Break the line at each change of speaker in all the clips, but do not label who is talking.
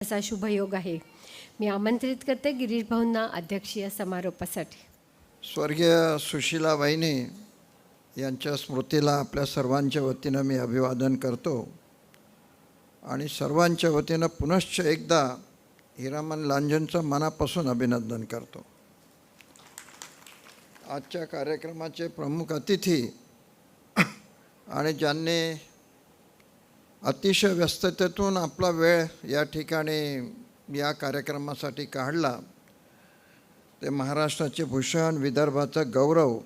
असा शुभयोग आहे. मी आमंत्रित करते गिरीश भाऊंना अध्यक्षीय समारोपासाठी.
स्वर्गीय सुशीला वहिनी यांच्या स्मृतीला आपल्या सर्वांच्या वतीनं मी अभिवादन करतो आणि सर्वांच्या वतीनं पुनश्च एकदा हिरामन लांजेंचं मनापासून अभिनंदन करतो. आजच्या कार्यक्रमाचे प्रमुख अतिथी आणि ज्यांनी अतिशय व्यस्ततेतून आपला वेळ या ठिकाणी या कार्यक्रमासाठी काढला ते महाराष्ट्राचे भूषण, विदर्भाचा गौरव,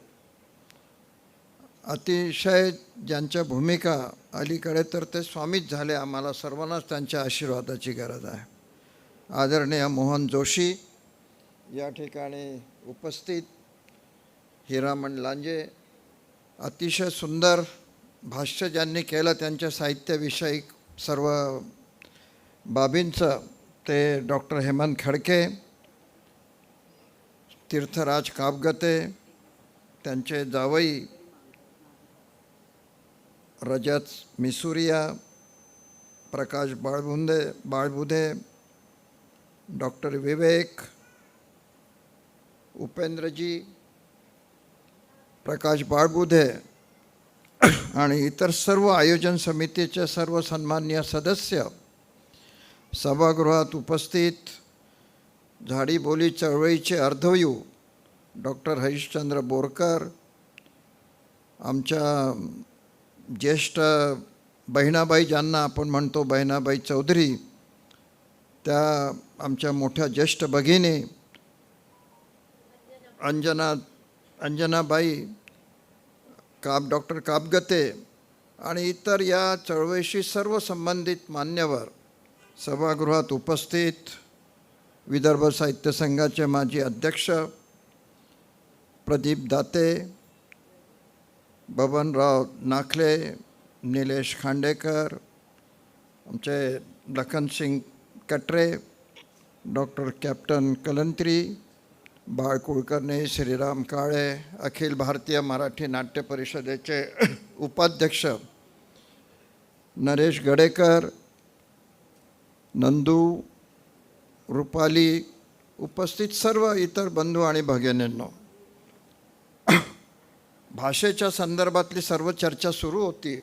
अतिशय ज्यांच्या भूमिका अलीकडे तर ते स्वामीच झाले. आम्हाला सर्वांनाच त्यांच्या आशीर्वादाची गरज आहे. आदरणीय मोहन जोशी या ठिकाणी उपस्थित, हिरामन लांजे, अतिशय सुंदर भाष्य ज्यांनी केलं त्यांच्या साहित्याविषयी सर्व बाबींचं ते डॉक्टर हेमंत खडके, तीर्थराज कापगते, त्यांचे जावई रजत मिसुरिया, प्रकाश बाळबुधे, डॉक्टर विवेक, उपेंद्रजी, प्रकाश बाळबुधे आणि इतर सर्व आयोजन समितीचे सर्व सन्माननीय सदस्य, सभागृहात उपस्थित, झाडीबोली चळवळीचे अर्धवयू डॉक्टर हरिश्चंद्र बोरकर, आमच्या ज्येष्ठ बहिणाबाई ज्यांना आपण म्हणतो बहिणाबाई चौधरी, त्या आमच्या मोठ्या ज्येष्ठ भगिनी अंजनाबाई डॉक्टर कापगते आणि इतर या चळवळीशी सर्व संबंधित मान्यवर, सभागृहात उपस्थित, विदर्भ साहित्य संघाचे माजी अध्यक्ष प्रदीप दाते, बबनराव नाखले, निलेश खांडेकर, आमचे लखनसिंग कटरे, डॉक्टर कॅप्टन कलंत्री, बाळ कुलकर्णी, श्रीराम काळे, अखिल भारतीय मराठी नाट्य परिषदेचे उपाध्यक्ष नरेश गडेकर, नंदू, रुपाली, उपस्थित सर्व इतर बंधू आणि भगिनींनो, भाषेच्या संदर्भातली सर्व चर्चा सुरू होती.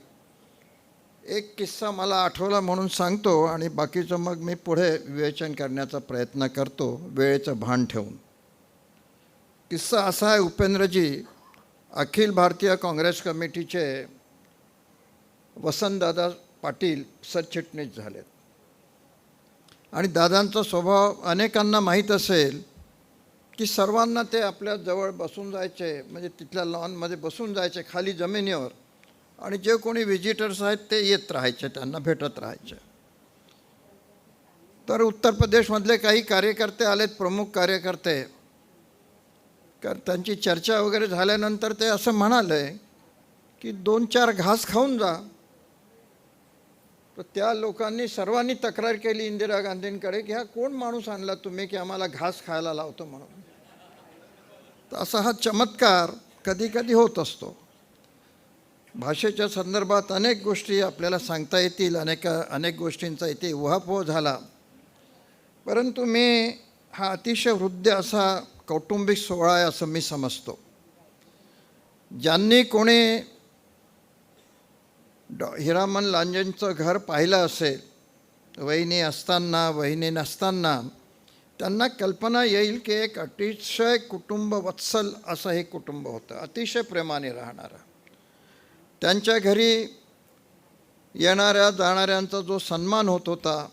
एक किस्सा मला आठवला म्हणून सांगतो आणि बाकीचं मग मी पुढे विवेचन करण्याचा प्रयत्न करतो वेळेचं भान ठेवून. किस्सा असा आहे, उपेंद्रजी अखिल भारतीय काँग्रेस कमिटीचे वसंतदादा पाटील सरचिटणीस झालेत आणि दादांचा स्वभाव अनेकांना माहीत असेल की सर्वांना ते आपल्या जवळ बसून जायचे, म्हणजे तिथल्या लॉनमध्ये बसून जायचे खाली जमिनीवर, आणि जे कोणी व्हिजिटर्स आहेत ते येत राहायचे, त्यांना भेटत राहायचे. तर उत्तर प्रदेशमधले काही कार्यकर्ते आलेत, प्रमुख कार्यकर्ते, त्यांची चर्चा वगैरे झाल्यानंतर ते असं म्हणाले की 2-4 घास खाऊन जा. तर त्या लोकांनी सर्वांनी तक्रार केली इंदिरा गांधींकडे की हा कोण माणूस आणला तुम्ही की आम्हाला घास खायला लावतो म्हणून. तर असा हा चमत्कार कधी कधी होत असतो. भाषेच्या संदर्भात अनेक गोष्टी आपल्याला सांगता येतील, अनेक गोष्टींचा इथे उहापोह झाला, परंतु मी हा अतिशय हृदय असा कौटुंबिक सोहळा आहे असं मी समजतो. ज्यांनी कोणी हिरामन लांजेंचं घर पाहिलं असेल वहिनी असताना, वहिनी नसताना, त्यांना कल्पना येईल की एक अतिशय कुटुंब वत्सल असं हे कुटुंब होतं, अतिशय प्रेमाने राहणारं. त्यांच्या घरी येणाऱ्या जाणाऱ्यांचा जो सन्मान होत होता,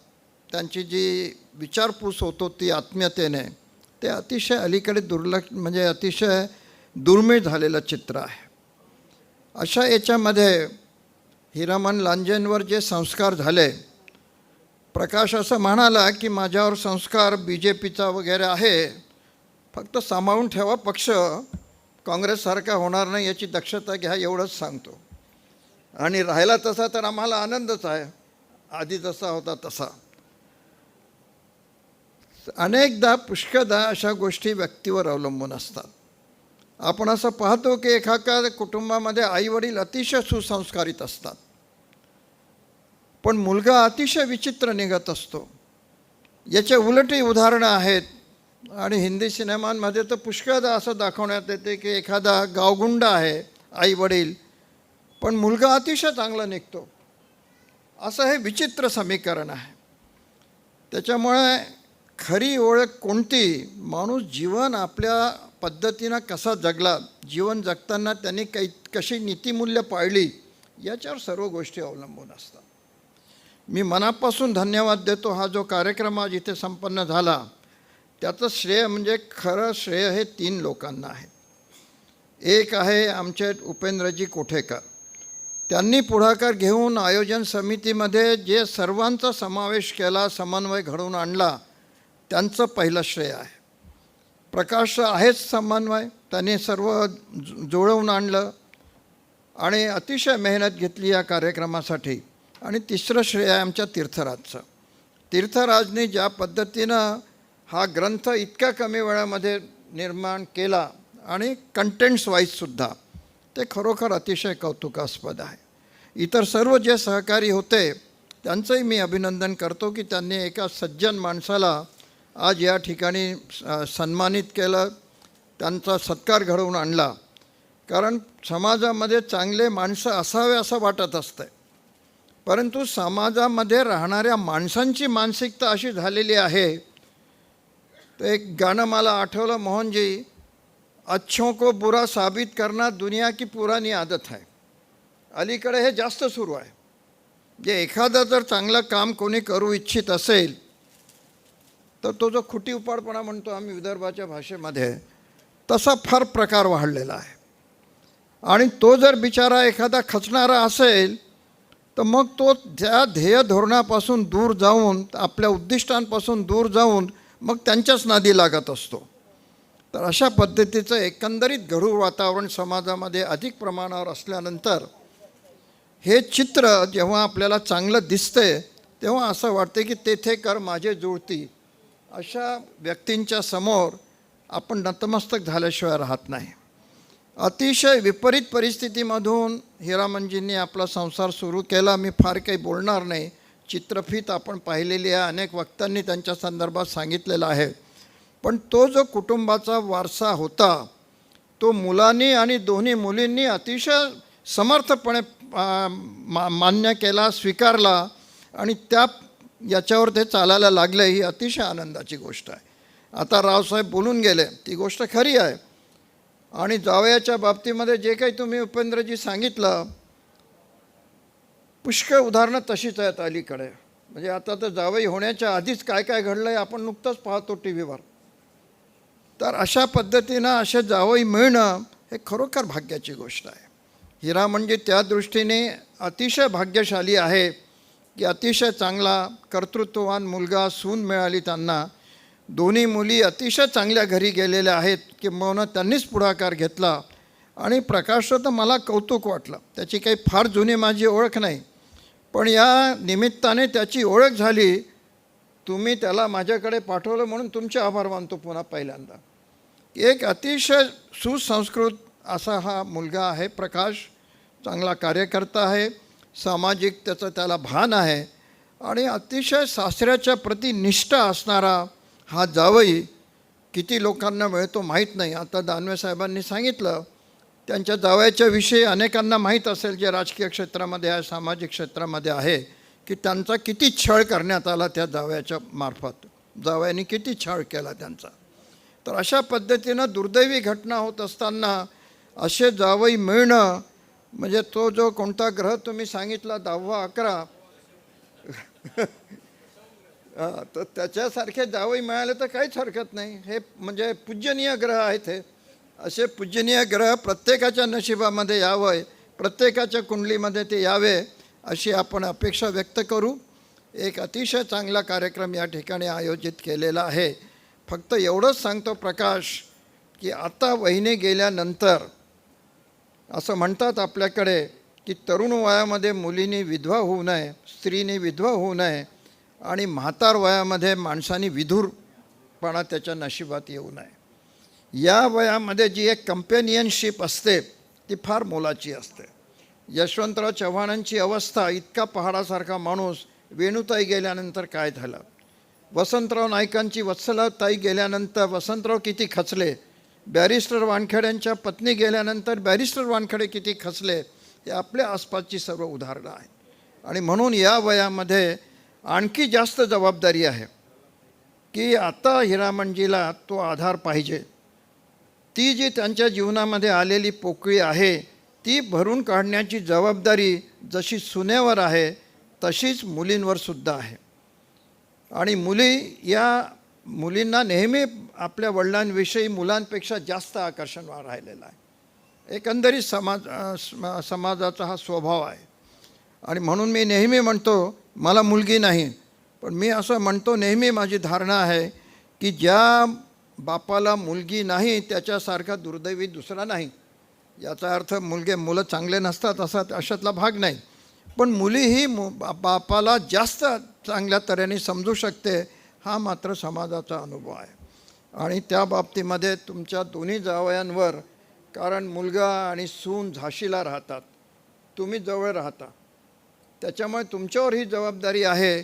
त्यांची जी विचारपूस होत होती आत्मीयतेने, ते अतिशय अलीकडे म्हणजे अतिशय दुर्मिळ झालेलं चित्र आहे. अशा याच्यामध्ये हिरामन लांजेंवर जे संस्कार झाले, प्रकाश असं म्हणाला की माझ्यावर संस्कार BJPचा वगैरे आहे, फक्त सांभाळून ठेवा, पक्ष काँग्रेससारखा होणार नाही याची दक्षता घ्या, एवढंच सांगतो. आणि राहिला तसा तर आम्हाला आनंदच आहे, आधी जसा होता तसा. अनेकदा पुष्कळदा अशा गोष्टी व्यक्तीवर अवलंबून असतात. आपण असं पाहतो की एखाद्या कुटुंबामध्ये आईवडील अतिशय सुसंस्कारित असतात, पण मुलगा अतिशय विचित्र निघत असतो. याचे उलटही उदाहरणं आहेत. आणि हिंदी सिनेमांमध्ये तर पुष्कळदा असं दाखवण्यात येते की एखादा गावगुंड आहे, आई वडील, पण मुलगा अतिशय चांगला निघतो. असं हे विचित्र समीकरण आहे. त्याच्यामुळे खरी ओळख कोणती, माणूस जीवन आपल्या पद्धतीनं कसा जगला, जीवन जगताना त्यांनी कशी नीतिमूल्य पाळली, याच्यावर सर्व गोष्टी अवलंबून असतात. मी मनापासून धन्यवाद देतो. हा जो कार्यक्रम आज इथे संपन्न झाला त्याचं श्रेय म्हणजे खरं श्रेय हे 3 लोकांना आहे. एक आहे आमचे उपेंद्रजी कोठेकर. त्यांनी पुढाकार घेऊन आयोजन समितीमध्ये जे सर्वांचा समावेश केला, समन्वय घडवून आणला, त्यांचं पहिलं श्रेय आहे. प्रकाश आहेच समन्वय, त्यांनी सर्व जुळवून आणलं आणि अतिशय मेहनत घेतली या कार्यक्रमासाठी. आणि तिसरं श्रेय आहे आमच्या तीर्थराजचं. तीर्थराजने ज्या पद्धतीनं हा ग्रंथ इतक्या कमी वेळामध्ये निर्माण केला आणि कंटेंट्स वाईजसुद्धा, ते खरोखर अतिशय कौतुकास्पद आहे. इतर सर्व जे सहकारी होते त्यांचंही मी अभिनंदन करतो की त्यांनी एका सज्जन माणसाला आज या ठिकाणी सन्मानित केलं, त्यांचा सत्कार घडवून आणला. कारण समाजामध्ये चांगले माणसं असावे असं वाटत असतं, परंतु समाजामध्ये राहणाऱ्या माणसांची मानसिकता अशी झालेली आहे. तर एक गाणं मला आठवलं, मोहनजी, अच्छों को बुरा साबित करना दुनिया की पुरानी आदत है. अलीकडे हे जास्त सुरू आहे. जे एखादं जर चांगलं काम कोणी करू इच्छित असेल तर तो जो खुटी उपाडपणा म्हणतो आम्ही विदर्भाच्या भाषेमध्ये, तसा फार प्रकार वाढलेला आहे. आणि तो जर बिचारा एखादा खचणारा असेल तर मग तो त्या ध्येय धोरणापासून दूर जाऊन, आपल्या उद्दिष्टांपासून दूर जाऊन मग त्यांच्याच नादी लागत असतो. तर अशा पद्धतीचं एकंदरीत गढूळ वातावरण समाजामध्ये अधिक प्रमाणावर असल्यानंतर हे चित्र जेव्हा आपल्याला चांगलं दिसते तेव्हा असं वाटते की तेथे कर माझे जुळती. अशा व्यक्तींच्या समोर आपण नतमस्तक झाल्याशिवाय राहत नाही. अतिशय विपरीत परिस्थितीमधून हिरामनजींनी आपला संसार सुरू केला. मी फार काही बोलणार नाही. चित्रफीत आपण पाहिलेली आहे, अनेक वक्त्यांनी त्यांच्या संदर्भात सांगितलेलं आहे. पण तो जो कुटुंबाचा वारसा होता तो मुलांनी आणि दोन्ही मुलींनी अतिशय समर्थपणे मान्य केला, स्वीकारला आणि याच्यावर ते चालायला लागले. ही अतिशय आनंदाची गोष्ट आहे. आता रावसाहेब बोलून गेले, ती गोष्ट खरी आहे. आणि जावयाच्या बाबतीमध्ये जे काही तुम्ही उपेंद्रजी सांगितलं, पुष्कळ उदाहरणं तशीच आहेत अलीकडे. म्हणजे आता तर जावई होण्याच्या आधीच काय काय घडलं आहे आपण नुकतंच पाहतो टी व्हीवर. तर अशा पद्धतीनं असे जावई मिळणं हे खरोखर भाग्याची गोष्ट आहे. हिरा म्हणजे त्या दृष्टीने अतिशय भाग्यशाली आहे की अतिशय चांगला कर्तृत्ववान मुलगा सून मिळाली त्यांना. दोन्ही मुली अतिशय चांगल्या घरी गेलेल्या आहेत की म्हणून त्यांनीच पुढाकार घेतला. आणि प्रकाशचं तर मला कौतुक वाटलं. त्याची काही फार जुनी माझी ओळख नाही, पण या निमित्ताने त्याची ओळख झाली. तुम्ही त्याला माझ्याकडे पाठवलं म्हणून तुमचे आभार मानतो पुन्हा पहिल्यांदा. एक अतिशय सुसंस्कृत असा हा मुलगा आहे प्रकाश. चांगला कार्यकर्ता आहे, सामाजिक त्याला भान आहे आणि अतिशय सासऱ्याच्या प्रती निष्ठा असणारा हा जावई किती लोकांना मिळतो माहीत नाही. आता दानवे साहेबांनी सांगितलं त्यांच्या जावयाच्या विषयी अनेकांना माहीत असेल जे राजकीय क्षेत्रामध्ये आहे, सामाजिक क्षेत्रामध्ये आहे, की त्यांचा किती छळ करण्यात आला त्या जावयाच्या मार्फत. जावयाने किती छळ केला त्यांचा. तर अशा पद्धतीनं दुर्दैवी घटना होत असताना असे जावई मिळणं म्हणजे तो जो कोणता ग्रह तुम्ही सांगितला 10वा 11 तर त्याच्यासारखे जावई मिळाले तर काहीच हरकत नाही. हे म्हणजे पूजनीय ग्रह आहेत. हे असे पूजनीय ग्रह प्रत्येकाच्या नशिबामध्ये यावं, प्रत्येकाच्या कुंडलीमध्ये ते यावे अशी आपण अपेक्षा व्यक्त करू. एक अतिशय चांगला कार्यक्रम या ठिकाणी आयोजित केलेला आहे. फक्त एवढंच सांगतो प्रकाश की आता वहिनी गेल्यानंतर असं म्हणतात आपल्याकडे की तरुण वयामध्ये मुलींनी विधवा होऊ नये, स्त्रीने विधवा होऊ नये आणि म्हातार वयामध्ये माणसाने विधुरपणा त्याच्या नशिबात येऊ नये. या वयामध्ये जी एक कंपेनियनशिप असते ती फार मोलाची असते. यशवंतराव चव्हाणांची अवस्था, इतका पहाडासारखा माणूस, वेणुताई गेल्यानंतर काय झालं. वसंतराव नाईकांची वत्सलाताई गेल्यानंतर वसंतराव किती खचले, बॅरिस्टर वानखेड्यांच्या पत्नी गेल्यानंतर बॅरिस्टर वानखेडे किती खचले, हे आपल्या आसपासची सर्व उदाहरणं आहेत. आणि म्हणून या वयामध्ये आणखी जास्त जबाबदारी आहे की आता हिरामणजीला तो आधार पाहिजे. ती जी त्यांच्या जीवनामध्ये आलेली पोकळी आहे ती भरून काढण्याची जबाबदारी जशी सुनेवर आहे तशीच मुलींवर सुद्धा आहे. आणि मुलींना नेहमी आपल्या वडिलांविषयी मुलांपेक्षा जास्त आकर्षण राहिलेलं आहे. एकंदरीत समाजाचा हा स्वभाव आहे. आणि म्हणून मी नेहमी म्हणतो, मला मुलगी नाही, पण मी असं म्हणतो नेहमी, माझी धारणा आहे की ज्या बापाला मुलगी नाही त्याच्यासारखा दुर्दैवी दुसरा नाही. याचा अर्थ मुलं चांगले नसतात अशातला भाग नाही, पण मुलीही बापाला जास्त चांगल्या तऱ्हेने समजू शकते, हा मात्र समाजाचा अनुभव आहे. आणि त्या बाबतीमध्ये तुमच्या दोन्ही जावयांवर, कारण मुलगा आणि सून झाशीला राहतात, तुम्ही जवळ राहता, त्याच्यामुळे तुमच्यावर ही जबाबदारी आहे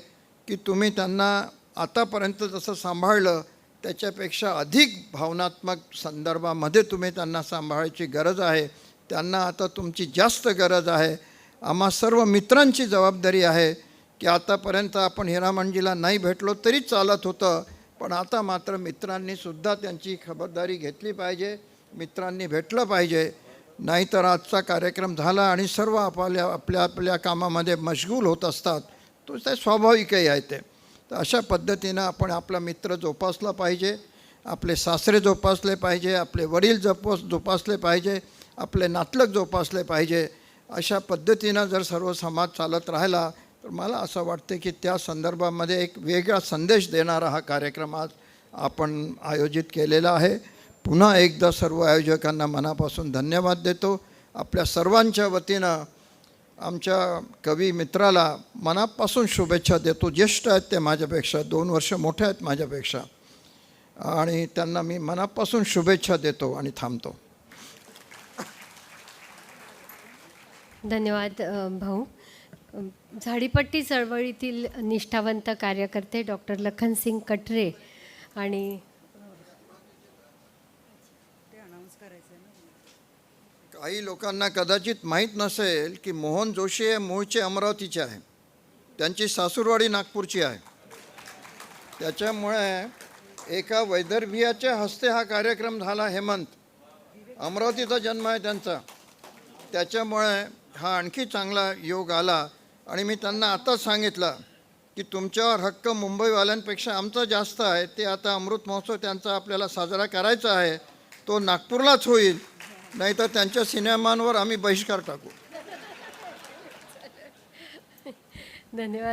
की तुम्ही त्यांना आतापर्यंत जसं सांभाळलं त्याच्यापेक्षा अधिक भावनात्मक संदर्भामध्ये तुम्ही त्यांना सांभाळायची गरज आहे. त्यांना आता तुमची जास्त गरज आहे. आम्हा सर्व मित्रांची जबाबदारी आहे की आतापर्यंत आपण हिरामणजीला नाही भेटलो तरी चालत होतं, पण आता मात्र मित्रांनीसुद्धा त्यांची खबरदारी घेतली पाहिजे, मित्रांनी भेटलं पाहिजे. नाहीतर आजचा कार्यक्रम झाला आणि सर्व आपल्या कामामध्ये मशगूल होत असतात, तो ते स्वाभाविकही आहे ते. तर अशा पद्धतीनं आपण आपला मित्र जोपासला पाहिजे, आपले सासरे जोपासले पाहिजे, आपले वडील जोपासले पाहिजे, आपले नातलग जोपासले पाहिजे. अशा पद्धतीनं जर सर्व समाज चालत राहिला तर मला असं वाटतं की त्या संदर्भामध्ये एक वेगळा संदेश देणारा हा कार्यक्रम आज आपण आयोजित केलेला आहे. पुन्हा एकदा सर्व आयोजकांना मनापासून धन्यवाद देतो. आपल्या सर्वांच्या वतीनं आमच्या कवी मित्राला मनापासून शुभेच्छा देतो. ज्येष्ठ आहेत ते माझ्यापेक्षा, 2 वर्ष मोठे आहेत माझ्यापेक्षा, आणि त्यांना मी मनापासून शुभेच्छा देतो आणि थांबतो.
धन्यवाद भाऊ. झाडीपट्टी चळवळीतील निष्ठावंत कार्यकर्ते डॉक्टर लखनसिंग कटरे आणि
काही लोकांना कदाचित माहीत नसेल की मोहन जोशी हे मूळचे अमरावतीचे आहे, त्यांची सासूरवाडी नागपूरची आहे. त्याच्यामुळे एका वैदर्भियाच्या हस्ते हा कार्यक्रम झाला. हेमंत, अमरावतीचा जन्म आहे त्यांचा, त्याच्यामुळे हा आणखी चांगला योग आला. आणि मी त्यांना आताच सांगितलं की तुमच्यावर हक्क मुंबईवाल्यांपेक्षा आमचा जास्त आहे. ते आता अमृत महोत्सव त्यांचा आपल्याला साजरा करायचा आहे, तो नागपूरलाच होईल, नाहीतर त्यांच्या सिनेमांवर आम्ही बहिष्कार टाकू.
धन्यवाद.